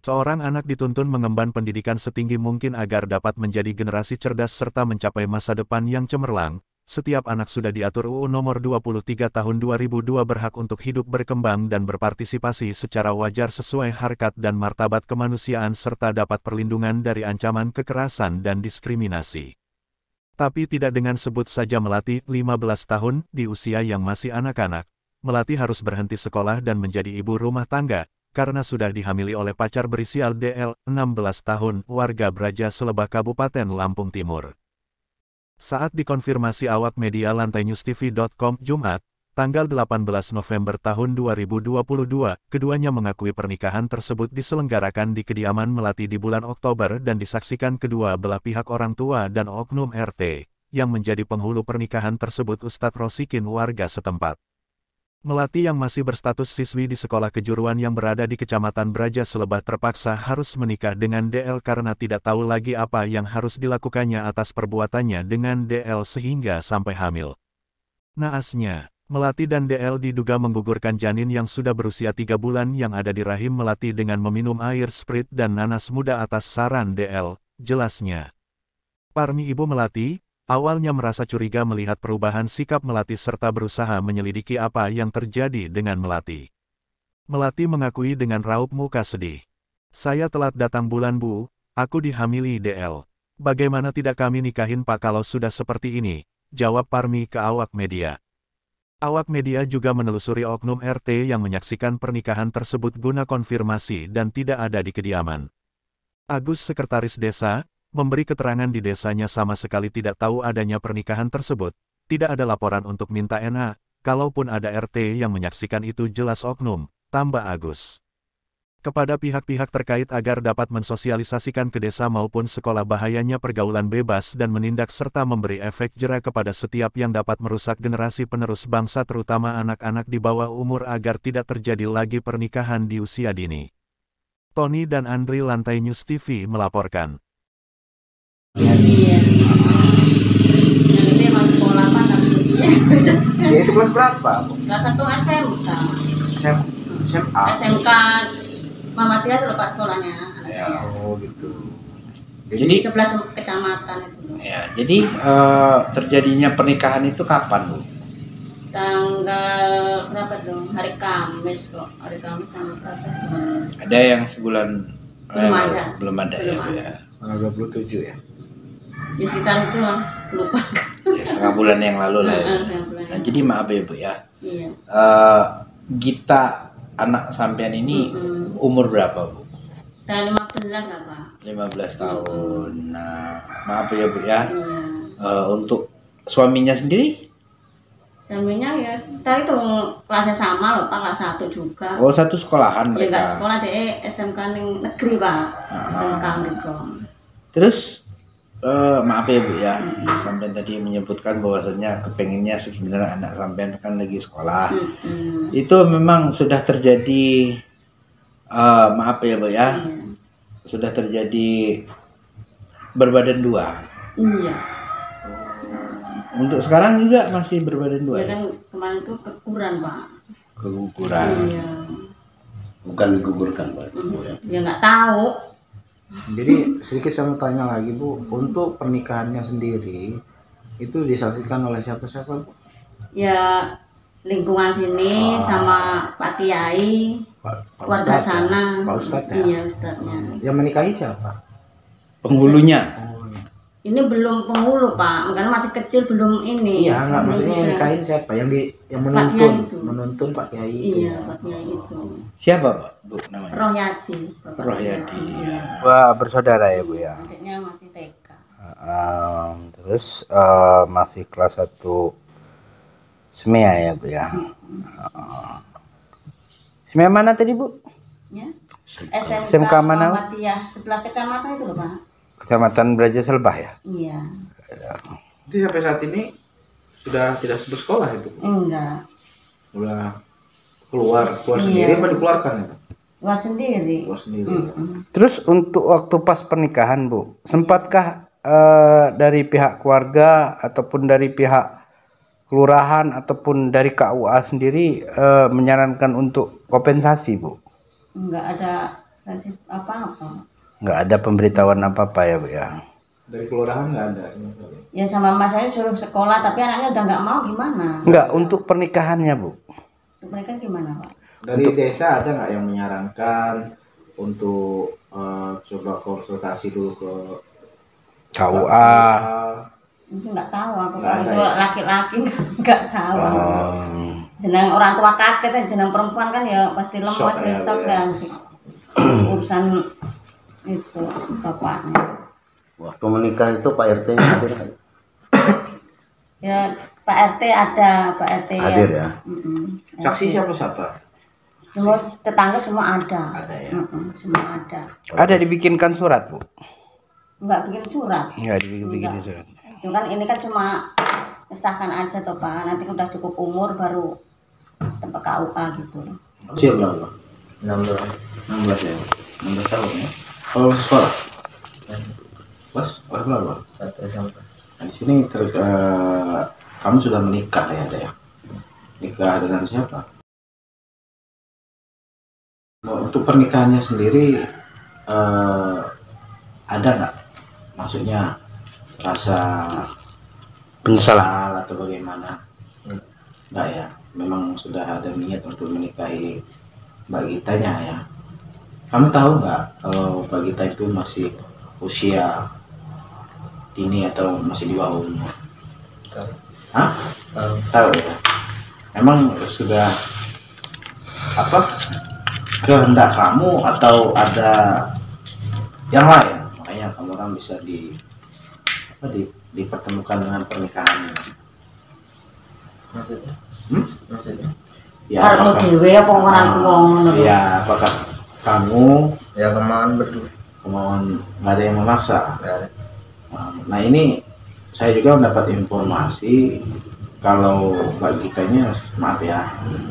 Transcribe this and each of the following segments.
Seorang anak dituntun mengemban pendidikan setinggi mungkin agar dapat menjadi generasi cerdas serta mencapai masa depan yang cemerlang. Setiap anak sudah diatur UU Nomor 23 Tahun 2002 berhak untuk hidup berkembang dan berpartisipasi secara wajar sesuai harkat dan martabat kemanusiaan serta dapat perlindungan dari ancaman kekerasan dan diskriminasi. Tapi tidak dengan sebut saja Melati, 15 tahun, di usia yang masih anak-anak. Melati harus berhenti sekolah dan menjadi ibu rumah tangga, karena sudah dihamili oleh pacar berisial DL, 16 tahun, warga Braja Selebah Kabupaten Lampung Timur. Saat dikonfirmasi awak media lantaiNewsTV.com Jumat, tanggal 18 November tahun 2022, keduanya mengakui pernikahan tersebut diselenggarakan di kediaman Melati di bulan Oktober dan disaksikan kedua belah pihak orang tua dan oknum RT, yang menjadi penghulu pernikahan tersebut Ustadz Rosikin warga setempat. Melati yang masih berstatus siswi di sekolah kejuruan yang berada di Kecamatan Braja Selebah terpaksa harus menikah dengan DL karena tidak tahu lagi apa yang harus dilakukannya atas perbuatannya dengan DL sehingga sampai hamil. Naasnya, Melati dan DL diduga menggugurkan janin yang sudah berusia 3 bulan yang ada di rahim Melati dengan meminum air sprit dan nanas muda atas saran DL, jelasnya. Parmi ibu Melati, awalnya merasa curiga melihat perubahan sikap Melati serta berusaha menyelidiki apa yang terjadi dengan Melati. Melati mengakui dengan raut muka sedih. Saya telat datang bulan Bu, aku dihamili DL. Bagaimana tidak kami nikahin Pak kalau sudah seperti ini, jawab Parmi ke awak media. Awak media juga menelusuri oknum RT yang menyaksikan pernikahan tersebut guna konfirmasi dan tidak ada di kediaman. Agus sekretaris desa, memberi keterangan di desanya sama sekali tidak tahu adanya pernikahan tersebut, tidak ada laporan untuk minta NA, kalaupun ada RT yang menyaksikan itu jelas oknum, tambah Agus. Kepada pihak-pihak terkait agar dapat mensosialisasikan ke desa maupun sekolah bahayanya pergaulan bebas dan menindak serta memberi efek jera kepada setiap yang dapat merusak generasi penerus bangsa terutama anak-anak di bawah umur agar tidak terjadi lagi pernikahan di usia dini. Tony dan Andri Lantai News TV melaporkan. Iya. Yang itu emang sekolah apa tapi Ya itu kelas berapa? kelas 1 SMK. SMA. SMK Muhammadiyah itu lepas sekolahnya anak Ya, saya. oh gitu. Jadi 11 kecamatan itu. ya, jadi terjadinya pernikahan itu kapan, Bu? Tanggal berapa dong? Hari Kamis kok. Hari Kamis tanggal berapa? Ada yang sebulan Belum ada. belum ada ya, Belum Bu, ada. ya. Tanggal 27 ya. Ya sekitar itu lah, lupa. Ya, setengah bulan yang lalu lah. Ya, Bu. Setengah bulan. Nah, jadi maaf ya, Bu ya. Iya. Gita anak sampean ini umur berapa, Bu? Dan 15 lah Pak. 15 tahun. Nah, maaf ya, Bu ya. Iya. Untuk suaminya sendiri? Suaminya ya, tadi itu kelasnya sama loh Pak, kelas 1 juga. Oh, satu sekolahan Ya nggak mereka. sekolah deh, SMK ning negeri Pak. Tengkang gitu. Terus maaf ya, Bu ya, sampean tadi menyebutkan bahwasanya kepengennya sebenarnya anak sampean kan lagi sekolah. Itu memang sudah terjadi, maaf ya, Bu ya, Iya. sudah terjadi berbadan dua. Iya. Untuk sekarang juga masih berbadan dua Ya ya? kan kemarin tuh kekuran Pak. Keguguran. Iya. Bukan digugurkan, Pak. Ya nggak tahu. Jadi sedikit saya mau tanya lagi Bu, untuk pernikahannya sendiri itu disaksikan oleh siapa-siapa Bu? Ya lingkungan sini sama Pak Kiai, keluarga Ustadz ya? sana. Pak Ustadz ya? Iya Ustadznya. Yang menikahi siapa? Penghulunya. Ini belum penghulu Pak, karena masih kecil belum ini. Iya, enggak belum maksudnya yang bisa. nikahin siapa? Yang Pak menuntun, Kiai itu. menuntun Pak Kiai itu. Iya Pak Kiai itu. Siapa, Pak, Bu, namanya? Rohyadi. Bapak Rohyadi. Iya. Wah, bersaudara ya, Bu ya. Adiknya masih TK. Terus masih kelas 1 SMEA ya, Bu ya. SMEA mana tadi, Bu? Ya. SMK mana? Muhammadiyah sebelah kecamatan itu loh Pak. Kecamatan Braja Selebah ya? Iya. Jadi sampai saat ini sudah tidak bersekolah itu? Enggak. Udah keluar Iya. sendiri apa dikeluarkan itu? Luar sendiri. Keluar sendiri. Terus untuk waktu pas pernikahan, Bu, sempatkah dari pihak keluarga ataupun dari pihak kelurahan ataupun dari KUA sendiri menyarankan untuk kompensasi, Bu? Enggak ada kasih apa-apa. Nggak ada pemberitahuan apa-apa ya, Bu ya? Dari kelurahan nggak ada sama sekali. Ya sama mas saya suruh sekolah tapi anaknya udah nggak mau gimana? Nggak, untuk pernikahannya, Bu. Mereka gimana Pak? Dari desa ada nggak yang menyarankan untuk coba konsultasi dulu ke KUA. Itu nggak tahu aku Nggak Pak. ada Itu ya? laki-laki nggak tahu. Jeneng orang tua kaget, jeneng perempuan kan ya pasti Shock lemas, ya, besok ya. dan urusan itu bapaknya. Waktu menikah itu Pak RT hadir nggak? Ya Pak RT ada, Pak RT Hadir ya? Saksi siapa? Semua tetangga semua ada. Ada ya. Semua ada. Ada dibikinkan surat, Bu? Enggak bikin surat. Nggak dibikin Enggak. surat. Itu kan ini kan cuma mesahkan aja toh Pak. Nanti udah cukup umur baru tempat KUA gitu. Usia berapa? 16. 16 ya. 16 tahun ya. Kalau sekolah? Kelas berapa? 1 SMP. Nah, di sini kamu sudah menikah ya, ada ya? Nikah dengan siapa? Untuk pernikahannya sendiri ada nggak? Maksudnya rasa Penyesalan. atau bagaimana? Nggak ya. Memang sudah ada niat untuk menikahi Mbak Gitanya ya. Kamu tahu nggak kalau Mbak Gita itu masih usia dini atau masih di bawah umur? Hah? Tahu ya. Emang sudah apa kehendak kamu atau ada yang lain? Makanya kamu orang bisa dipertemukan dengan pernikahan ini. Maksudnya? Maksudnya? Ya, Kalau dewe apa ngoran wong ngono. ya, apakah kamu Ya kemauan berdua. kemauan nggak ada yang memaksa? Nggak ada. Nah ini saya juga mendapat informasi kalau Mbak Gitanya, maaf ya,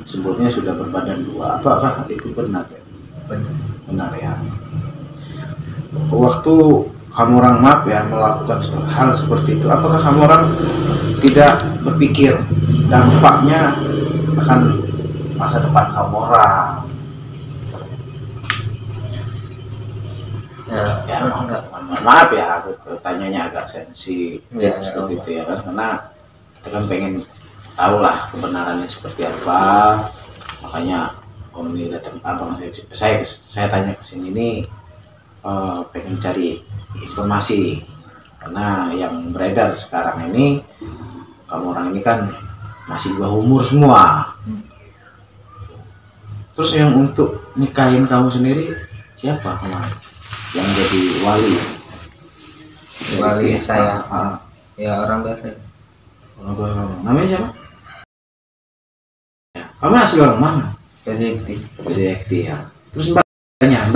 sebelumnya sudah berbadan 2. Apakah itu benar ya? Benar. Benar ya. Waktu kamu orang maaf ya melakukan hal seperti itu, apakah kamu orang tidak berpikir dampaknya akan masa depan kamu orang? Ya, Enggak. maaf ya, aku tanyanya agak sensi Ya, seperti ya. itu ya kan, karena kita kan pengen tahu lah kebenarannya seperti apa, makanya om ini datang abang saya tanya ke sini ini pengen cari informasi, karena yang beredar sekarang ini kamu orang ini kan masih di bawah umur semua. Terus yang untuk nikahin kamu sendiri siapa kemarin yang jadi wali? Wali saya. Ah, Ya orang tua saya. namanya siapa? Ya, kamu asli orang mana? Jadi Dari Ekti ya. Terus mbaknya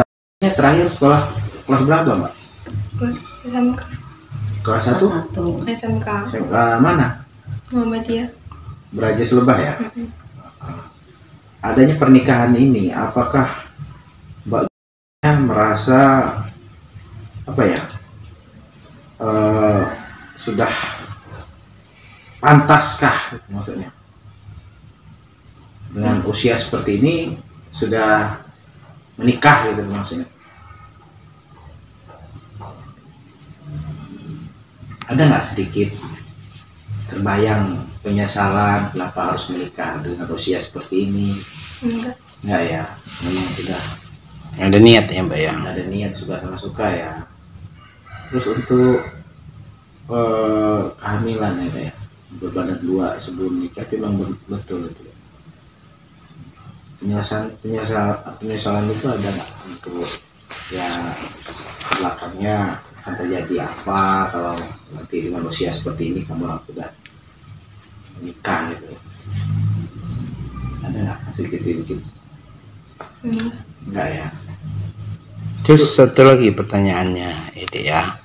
terakhir sekolah kelas berapa mbak? Kelas SMK. Kelas 1? SMK Mana? Muhammadiyah. Berajas Lebah ya? Adanya pernikahan ini, apakah mbaknya merasa apa ya? Sudah pantaskah maksudnya? Dengan usia seperti ini sudah menikah gitu maksudnya? Ada nggak sedikit terbayang penyesalan kenapa harus menikah dengan usia seperti ini? Enggak. Enggak ya, memang sudah Ada niat ya, Mbak ya? ada niat, suka sama suka ya. Terus untuk kehamilan ya, berbadan 2 sebelum nikah itu memang betul itu. Penyesalan itu ada nggak untuk ya belakangnya akan terjadi apa kalau nanti dengan usia seperti ini kamu orang sudah menikah gitu? Ada nggak sedikit? Enggak ya. Terus satu lagi pertanyaannya, Ide ya.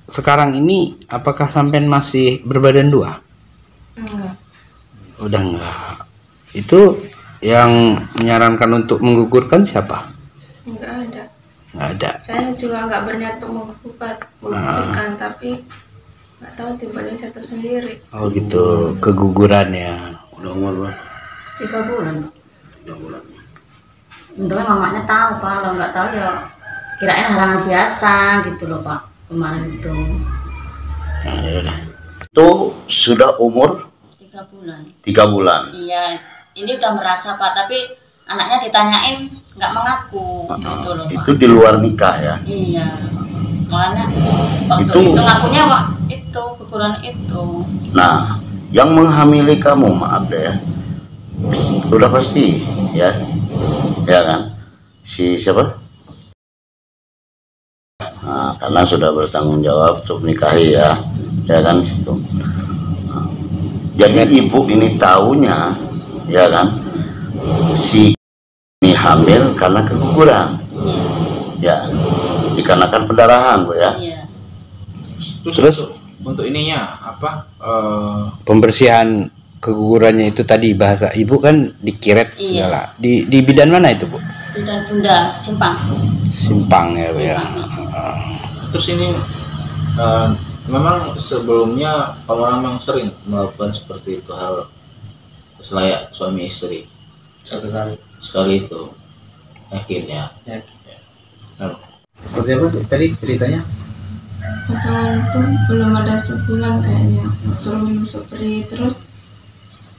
Sekarang ini apakah sampean masih berbadan 2? Enggak. Udah enggak. Itu yang menyarankan untuk menggugurkan siapa? Enggak ada. Enggak ada. Saya juga enggak berniat untuk menggugurkan, tapi enggak tahu tiba-tiba jatuh sendiri. Oh gitu, kegugurannya. udah umur berapa? 3 bulan. 3 bulan. Untungnya mamanya tahu Pak, kalau nggak tahu ya kirain halangan biasa gitu loh Pak kemarin itu. Nah, yaudah. Itu sudah umur 3 bulan. 3 bulan. Iya, ini udah merasa Pak, tapi anaknya ditanyain nggak mengaku gitu loh Pak. Itu di luar nikah ya. Iya, makanya waktu Itu- itu ngakunya Pak itu guguran itu. Nah, yang menghamili kamu, maaf deh ya, udah pasti ya, ya kan, si siapa? Nah, karena sudah bertanggung jawab untuk menikahi ya kan situ. Nah, jadi ibu ini taunya, ya kan, si ini hamil karena keguguran, ya, dikarenakan pendarahan, Bu ya. Iya. Terus? Untuk ininya apa? Pembersihan kegugurannya itu tadi bahasa ibu kan dikiret Iya. segala. Di bidan mana itu, Bu? Dan bunda simpang. Simpang ya, Bu ya. Terus ini memang sebelumnya orang memang sering melakukan seperti itu, hal selayak suami istri. Satu kali. Sekali itu yakin ya. Yakin. Nah, seperti apa tadi ceritanya? Pasangan itu belum ada sebulan kayaknya suruh minum Supri, terus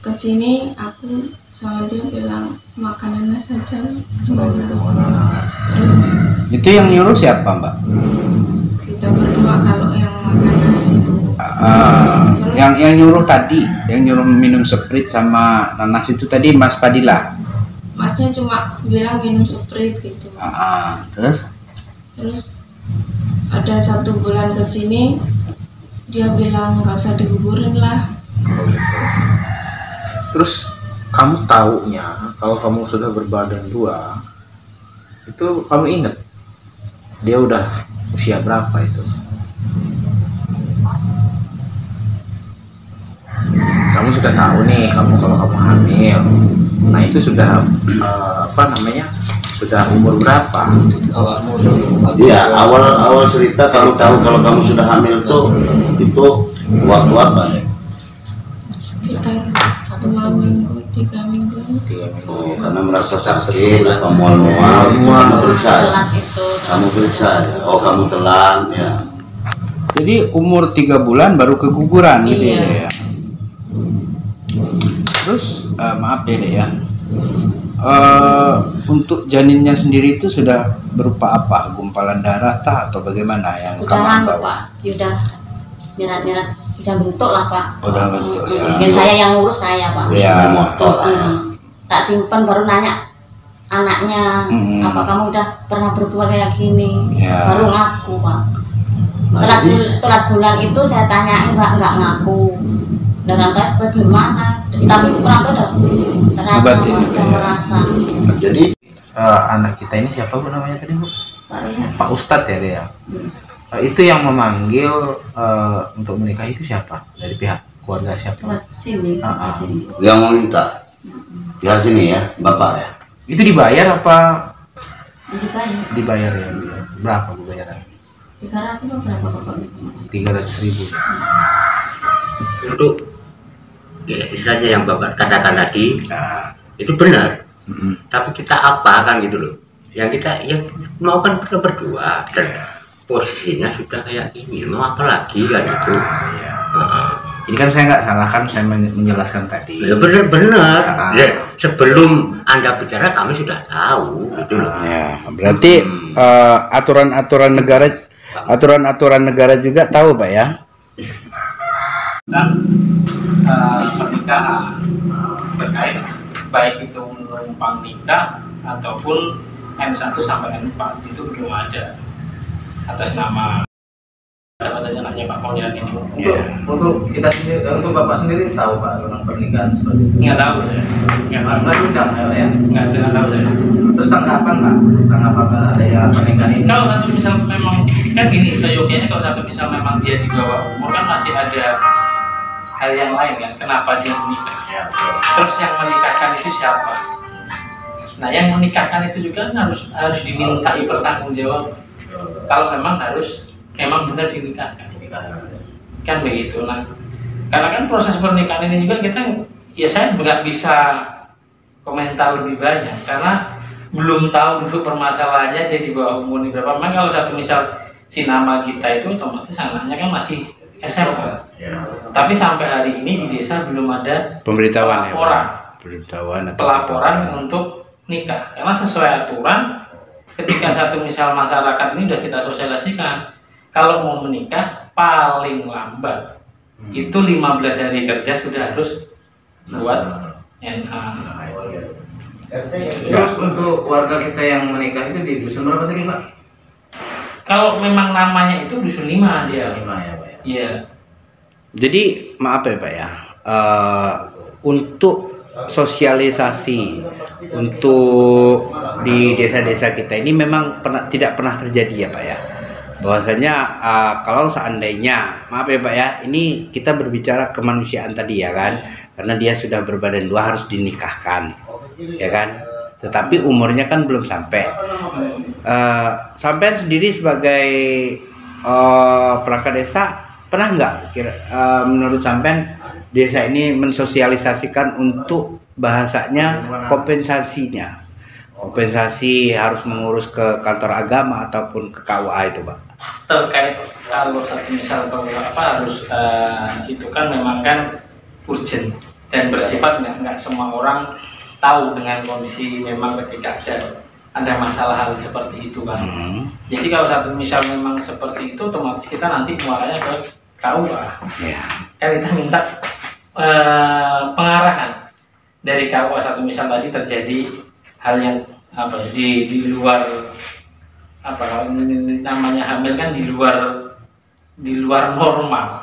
kesini aku sama dia bilang makanannya saja gimana. Terus Itu yang nyuruh siapa, Mbak? kita berdua kalau yang makan dari situ. Yang nyuruh tadi, yang nyuruh minum Sprite sama nanas itu tadi Mas Padilla. Masnya cuma bilang minum Sprite gitu. Terus Ada 1 bulan ke sini dia bilang nggak usah digugurin lah. Terus kamu taunya kalau kamu sudah berbadan 2 itu kamu ingat dia udah usia berapa itu? Kamu sudah tahu nih kalau kamu hamil. Nah itu sudah apa namanya? Sudah umur berapa? Iya, awal cerita kamu tahu kalau kamu sudah hamil tuh itu waktu apa ya? Sekitar 2 minggu, 3 minggu. 3 minggu. Oh, karena merasa sakit, apa mual-mual, kamu periksa. Telat itu. Kamu periksa. Oh, kamu telan ya. jadi umur 3 bulan baru keguguran gitu Iya. ya, Dek, ya. Terus maaf ya, Dek, ya. Untuk janinnya sendiri itu sudah berupa apa? Gumpalan darah tah atau bagaimana yang Udah kamu anu tahu? Pak, udah nyerat-nyerat udah bentuk lah Pak. Udah bentuk, ya. Ya saya yang ngurus saya Pak. Ya. Tak simpen baru nanya anaknya, apa kamu udah pernah berbuat kayak gini? Ya. Baru ngaku Pak. Nah, Telat bulan itu saya tanyain Pak nggak ngaku. Dan lantas bagaimana? Tapi orang tua udah terasa Ngebatin Pak, juga udah ya. merasa. Jadi Anak kita ini siapa Bu namanya tadi Bu? Pak Rian. Pak Ustadz ya dia. Itu yang memanggil untuk menikah itu siapa? Dari pihak keluarga siapa? Buat sini, Ah, ah. buat sini. yang meminta ya sini ya, Bapak ya. Itu dibayar apa? Dibayar Dibayar ya. Berapa Bu bayaran? 300 atau berapa pokoknya? 300.000. Untuk ya itu saja yang Bapak katakan tadi itu benar, tapi kita apa kan gitu loh, yang kita yang mau kan kita berdua dan posisinya sudah kayak gini, mau apa lagi kan itu. Ini kan saya nggak salah kan saya menjelaskan tadi. Ya benar-benar ya, sebelum Anda bicara kami sudah tahu gitu loh. Ya, berarti aturan-aturan negara juga tahu, Pak ya? Dan pernikahan terkait baik itu numpang nikah ataupun N1 sampai N4 itu belum ada atas nama jabatannya namanya Pak Paulian itu. Untuk kita sendiri, untuk Bapak sendiri tahu Pak tentang pernikahan seperti itu? Nggak tahu saya. Nggak diundang ya? Nggak tahu saya. Terus tanggapan Pak? Tanggapan ada yang pernikahan ini? Kalau satu misal memang kan gini, seyogianya kalau satu misal memang dia di bawah umur kan masih ada hal yang lain kan, kenapa dia menikah? Terus yang menikahkan itu siapa? Nah, yang menikahkan itu juga kan harus dimintai pertanggungjawab. Kalau memang memang benar dinikahkan, kan begitu. Nah, karena kan proses pernikahan ini juga kita, ya saya nggak bisa komentar lebih banyak karena belum tahu duduk permasalahannya dia di bawah umur berapa. Memang kalau satu misal si nama kita itu otomatis anaknya kan masih SMA. Ya. Tapi sampai hari ini di desa belum ada Pemberitahuan pelaporan, pemberitahuan atau pelaporan untuk nikah. Karena sesuai aturan ketika satu misal masyarakat ini sudah kita sosialisasikan kalau mau menikah paling lambat itu 15 hari kerja sudah harus buat NA. Terus untuk warga kita yang menikah itu di dusun berapa tadi Pak? Kalau memang namanya itu dusun 5 dia. Dusun 5 ya Pak ya? Iya. Jadi maaf ya Pak ya, untuk sosialisasi untuk di desa-desa kita ini memang tidak pernah terjadi ya Pak ya. Bahwasanya kalau seandainya, maaf ya Pak ya, ini kita berbicara kemanusiaan tadi ya kan, karena dia sudah berbadan 2 harus dinikahkan, ya kan. Tetapi umurnya kan belum sampai. Sampean sendiri sebagai perangkat desa pernah nggak menurut sampean desa ini mensosialisasikan untuk bahasanya kompensasi harus mengurus ke kantor agama ataupun ke KUA itu Pak? Terkait kalau satu misal harus itu kan memang kan urgent dan bersifat nggak semua orang tahu dengan kondisi memang ketika ada masalah hal seperti itu kan. Jadi kalau satu misal memang seperti itu otomatis kita nanti muaranya ke KUA. Kan kita minta pengarahan dari KUA satu misal tadi terjadi hal yang di luar namanya hamil kan di luar normal.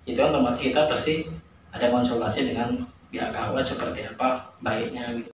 Itu otomatis kita pasti ada konsultasi dengan pihak KUA seperti apa baiknya gitu.